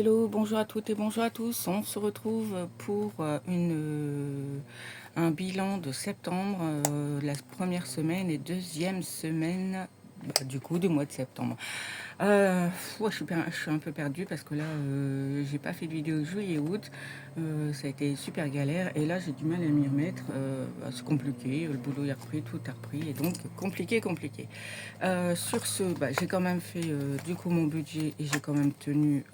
Hello, bonjour à toutes et bonjour à tous. On se retrouve pour un bilan de septembre, la première semaine et deuxième semaine du coup du mois de septembre. Ouais, je suis un peu perdue parce que là, j'ai pas fait de vidéo juillet et août. Ça a été super galère et là, j'ai du mal à m'y remettre. C'est compliqué, le boulot est repris, tout a repris et donc compliqué. Sur ce, j'ai quand même fait du coup mon budget et j'ai quand même tenu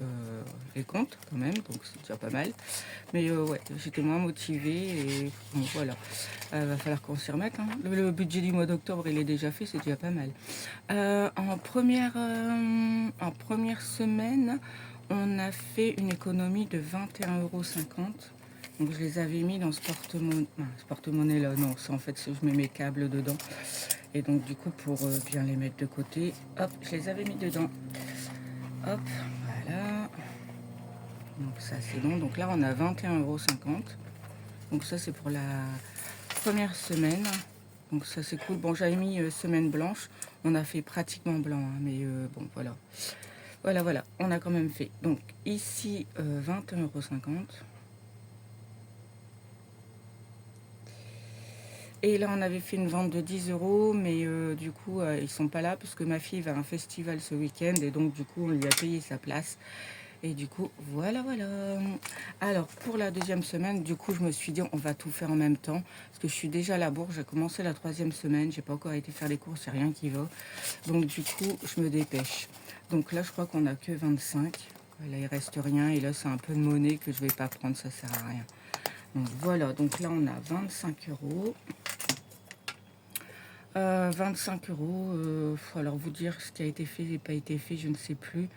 les comptes quand même, donc c'est déjà pas mal. Mais ouais, j'étais moins motivée et bon, voilà. Va falloir qu'on s'y remette, hein. Le budget du mois d'octobre, il est déjà fait, c'est déjà pas mal. En première semaine, on a fait une économie de 21,50 €. Donc je les avais mis dans ce porte-monnaie, ce porte-monnaie là, non, c'est en fait je mets mes câbles dedans. Et donc du coup pour bien les mettre de côté, hop, je les avais mis dedans. Hop, voilà. Donc ça c'est bon. Donc là on a 21,50 €. Donc ça c'est pour la première semaine. Donc ça c'est cool. Bon j'avais mis semaine blanche. On a fait pratiquement blanc, hein, mais bon voilà. Voilà, on a quand même fait. Donc ici 21,50 €. Et là, on avait fait une vente de 10 €, mais du coup, ils sont pas là parce que ma fille va à un festival ce week-end et donc du coup, on lui a payé sa place. Et du coup, voilà. Alors, pour la deuxième semaine, du coup, je me suis dit, on va tout faire en même temps parce que je suis déjà à la bourre. J'ai commencé la troisième semaine, j'ai pas encore été faire les courses, il n'y a rien qui va. Donc, du coup, je me dépêche. Donc là, je crois qu'on a que 25. Là, il reste rien et là, c'est un peu de monnaie que je vais pas prendre, ça sert à rien. Donc voilà, donc là, on a 25 €. 25 €. Alors vous dire ce qui a été fait et pas été fait, je ne sais plus.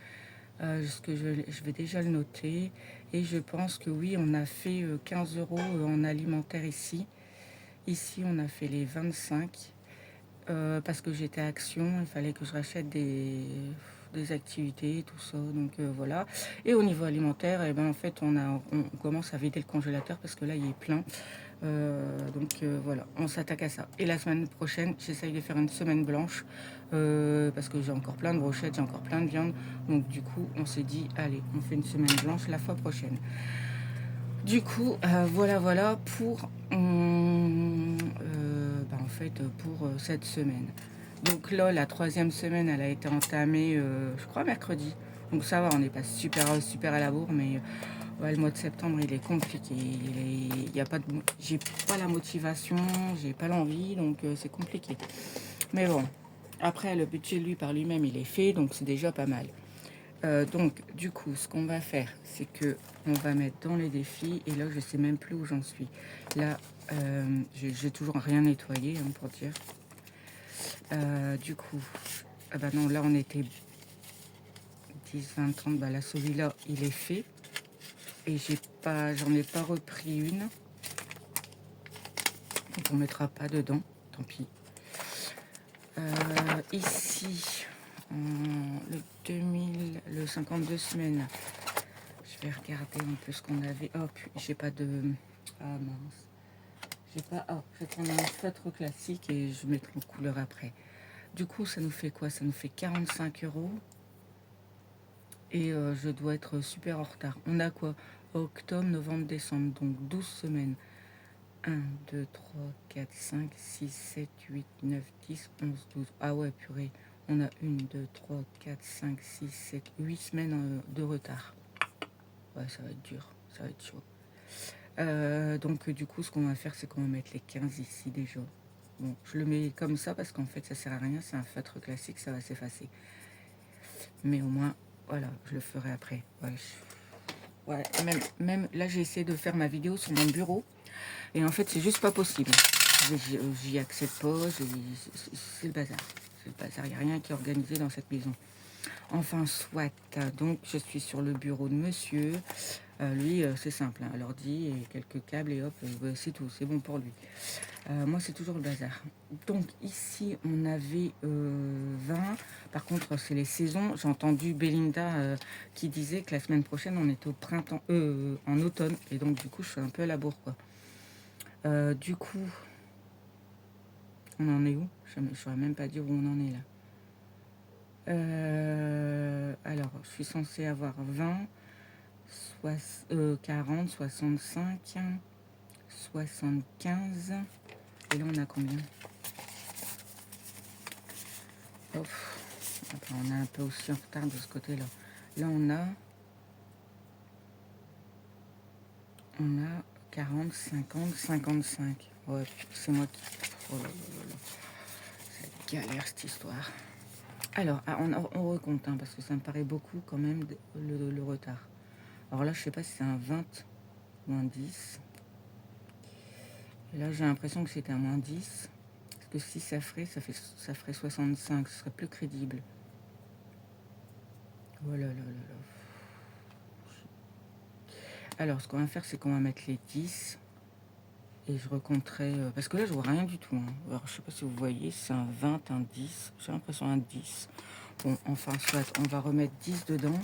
Ce que je vais déjà le noter. Et je pense que oui, on a fait 15 € en alimentaire ici. Ici, on a fait les 25 parce que j'étais à Action. Il fallait que je rachète des activités, tout ça. Donc voilà. Et au niveau alimentaire, eh ben, en fait, on commence à vider le congélateur parce que là, il est plein. Voilà, on s'attaque à ça. Et la semaine prochaine, j'essaye de faire une semaine blanche parce que j'ai encore plein de brochettes, j'ai encore plein de viande. Donc du coup, on s'est dit, allez, on fait une semaine blanche la fois prochaine. Du coup, voilà pour, en fait, pour cette semaine. Donc là, la troisième semaine, elle a été entamée, je crois, mercredi. Donc ça va, on n'est pas super à la bourre, mais ouais, le mois de septembre, il est compliqué. Il y a pas de, j'ai pas la motivation, j'ai pas l'envie, donc c'est compliqué. Mais bon, après, le budget, lui, par lui-même, il est fait, donc c'est déjà pas mal. Donc, du coup, ce qu'on va faire, c'est que on va mettre dans les défis. Et là, je sais même plus où j'en suis. Là, j'ai toujours rien nettoyé, hein, pour dire. Du coup, ah bah non, là, on était 10, 20, 30. Bah là, celui-là, il est fait. Et j'en ai pas repris une. Donc, on mettra pas dedans. Tant pis. Ici, le 52 semaines. Je vais regarder un peu ce qu'on avait. Oh, puis j'ai pas de... Ah mince. J'ai pas... Oh, je vais prendre un feutre classique et je mettrai en couleur après. Du coup, ça nous fait quoi? Ça nous fait 45 €. Et je dois être super en retard. On a quoi? Octobre, novembre, décembre. Donc 12 semaines. 1, 2, 3, 4, 5, 6, 7, 8, 9, 10, 11, 12. Ah ouais, purée. On a 1, 2, 3, 4, 5, 6, 7, 8 semaines de retard. Ouais, ça va être dur. Ça va être chaud. Donc du coup, ce qu'on va faire, c'est qu'on va mettre les 15 ici déjà. Bon, je le mets comme ça parce qu'en fait, ça sert à rien. C'est un feutre classique, ça va s'effacer. Mais au moins, voilà, je le ferai après. Ouais, ouais, même là, j'ai essayé de faire ma vidéo sur mon bureau. Et en fait, c'est juste pas possible. J'y accède pas. C'est le bazar. C'est le bazar. Il n'y a rien qui est organisé dans cette maison. Enfin, soit. Donc, je suis sur le bureau de monsieur. Lui, c'est simple. Hein, l'ordi et quelques câbles et hop, c'est tout. C'est bon pour lui. Moi, c'est toujours le bazar. Donc, ici, on avait 20. Par contre, c'est les saisons. J'ai entendu Belinda qui disait que la semaine prochaine, on était au printemps, en automne. Et donc, du coup, je suis un peu à la bourre, quoi. Du coup, on en est où? Je ne saurais même pas dire où on en est là. Alors, je suis censée avoir 20. 40, 65, 75. Et là, on a combien? Oh, attends, on est un peu aussi en retard de ce côté-là. Là, on a 40, 50, 55. Ouais, c'est moi qui... Oh là là là là. C'est galère, cette histoire. Alors, on recompte, hein, parce que ça me paraît beaucoup quand même, le retard. Alors là, je sais pas si c'est un 20 ou un 10. Et là, j'ai l'impression que c'était un moins 10. Parce que si ça ferait 65, ce serait plus crédible. Oh là là là là. Alors, ce qu'on va faire, c'est qu'on va mettre les 10. Et je recompterai... parce que là, je vois rien du tout. Hein. Alors, je sais pas si vous voyez, c'est un 20, un 10. J'ai l'impression un 10. Bon, enfin, soit, on va remettre 10 dedans.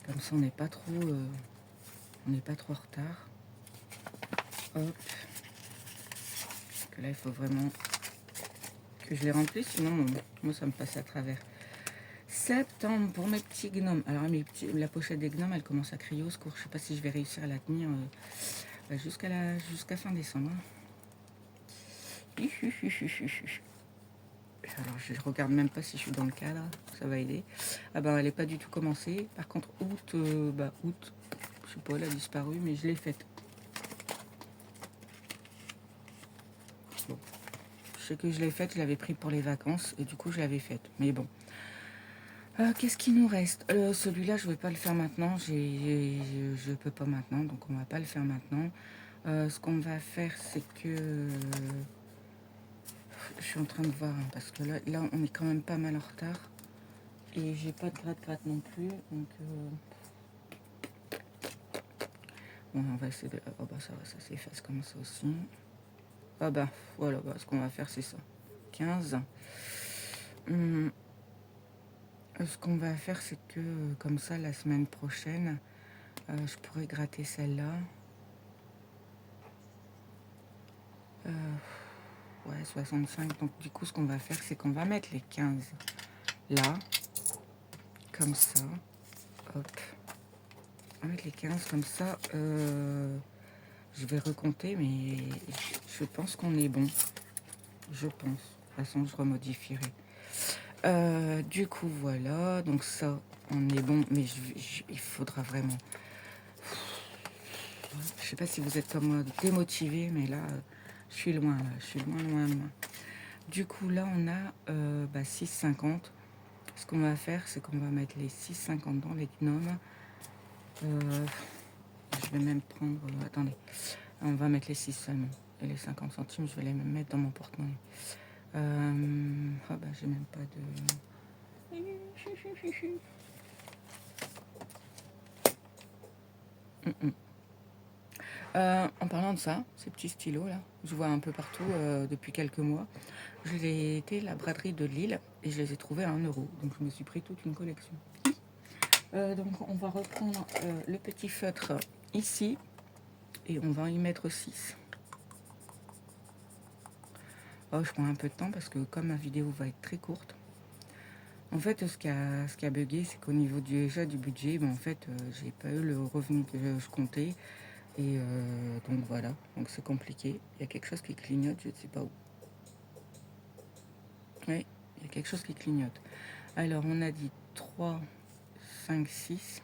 Comme ça, on n'est pas trop... on n'est pas trop en retard. Hop. Parce que là, il faut vraiment que je les remplisse, sinon, moi, ça me passe à travers. Septembre pour mes petits gnomes. Alors, la pochette des gnomes, elle commence à crier au secours. Je sais pas si je vais réussir à la tenir jusqu'à fin décembre. Alors, je regarde même pas si je suis dans le cadre. Ça va aider. Ah ben, elle n'est pas du tout commencée. Par contre, août, août, je sais pas, elle a disparu, mais je l'ai faite. Bon. Je sais que je l'ai faite, je l'avais pris pour les vacances, et du coup, je l'avais faite. Mais bon. Qu'est-ce qui nous reste? Celui-là, je ne vais pas le faire maintenant. Je peux pas maintenant, donc on va pas le faire maintenant. Ce qu'on va faire, c'est que... je suis en train de voir, hein, parce que là, on est quand même pas mal en retard. Et j'ai pas de gratte-gratte non plus, donc... Bon, on va essayer de... Oh bah ça va, ça s'efface comme ça aussi. Ah bah, voilà, bah, ce qu'on va faire, c'est ça. 15. Ce qu'on va faire, c'est que, comme ça, la semaine prochaine, je pourrais gratter celle-là. Ouais, 65. Donc, du coup, ce qu'on va faire, c'est qu'on va mettre les 15 là, comme ça. Hop. On va mettre les 15 comme ça. Je vais recompter, mais je pense qu'on est bon. Je pense. De toute façon, je remodifierai. Du coup, voilà. Donc ça, on est bon. Mais il faudra vraiment... Je sais pas si vous êtes comme moi démotivé, mais là, je suis loin. Là. Je suis loin, loin, loin. Du coup, là, on a 6,50. Ce qu'on va faire, c'est qu'on va mettre les 6,50 dans les gnomes. Je vais même prendre... attendez. On va mettre les 6 seulement. Et les 50 centimes, je vais les mettre dans mon porte-monnaie. J'ai même pas de... En parlant de ça, ces petits stylos là, je vois un peu partout depuis quelques mois. J'ai été à la braderie de Lille et je les ai trouvés à 1 euro. Donc je me suis pris toute une collection. Donc on va reprendre le petit feutre ici et on va y mettre 6. Oh, je prends un peu de temps parce que comme ma vidéo va être très courte, en fait ce qui a bugué, c'est qu'au niveau du budget, en fait j'ai pas eu le revenu que je comptais. Et donc voilà, donc c'est compliqué. Il y a quelque chose qui clignote, je ne sais pas où. Oui, il y a quelque chose qui clignote. Alors on a dit 3, 5, 6.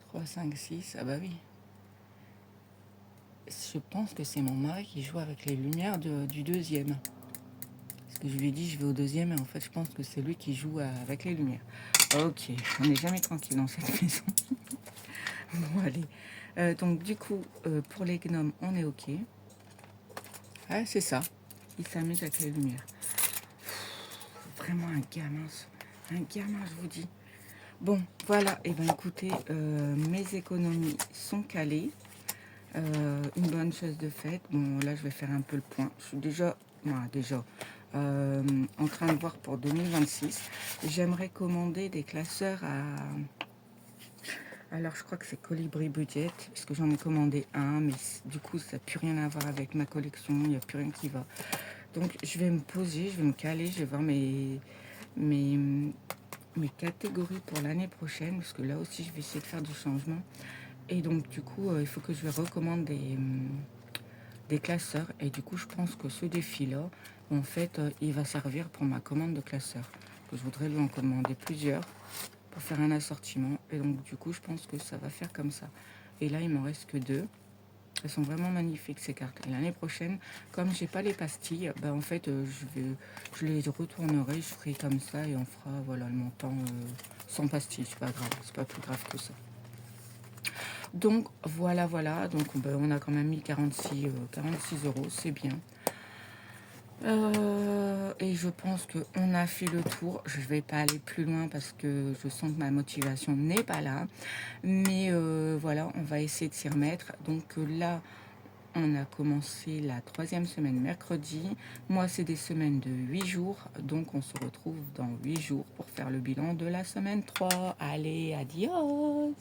3, 5, 6, ah bah oui. Je pense que c'est mon mari qui joue avec les lumières du deuxième. Parce que je lui ai dit je vais au deuxième et en fait je pense que c'est lui qui joue avec les lumières. Ok, on n'est jamais tranquille dans cette maison. Bon allez. Donc du coup, pour les gnomes, on est ok. Ah c'est ça, il s'amuse avec les lumières. Vraiment un gamin, je vous dis. Bon, voilà, et bien écoutez, mes économies sont calées. Une bonne chose de faite. Bon, là, je vais faire un peu le point. Je suis déjà en train de voir pour 2026. J'aimerais commander des classeurs à... Alors, je crois que c'est Colibri Budget, parce que j'en ai commandé un, mais du coup, ça n'a plus rien à voir avec ma collection. Il n'y a plus rien qui va. Donc, je vais me poser, je vais me caler, je vais voir mes mes catégories pour l'année prochaine, parce que là aussi je vais essayer de faire du changement. Et donc du coup, il faut que je lui recommande des classeurs. Et du coup, je pense que ce défi-là, en fait, il va servir pour ma commande de classeurs. Que je voudrais lui en commander plusieurs pour faire un assortiment. Et donc du coup, je pense que ça va faire comme ça. Et là, il m'en reste que 2. Elles sont vraiment magnifiques ces cartes. Et l'année prochaine, comme j'ai pas les pastilles, bah en fait je les retournerai, je ferai comme ça et on fera voilà le montant sans pastilles. C'est pas grave, c'est pas plus grave que ça. Donc voilà, donc bah, on a quand même mis 46 euros, c'est bien. Et je pense qu'on a fait le tour. Je ne vais pas aller plus loin parce que je sens que ma motivation n'est pas là. Mais voilà, on va essayer de s'y remettre. Donc là, on a commencé la 3e semaine mercredi. Moi, c'est des semaines de 8 jours. Donc on se retrouve dans 8 jours pour faire le bilan de la semaine 3. Allez, adios!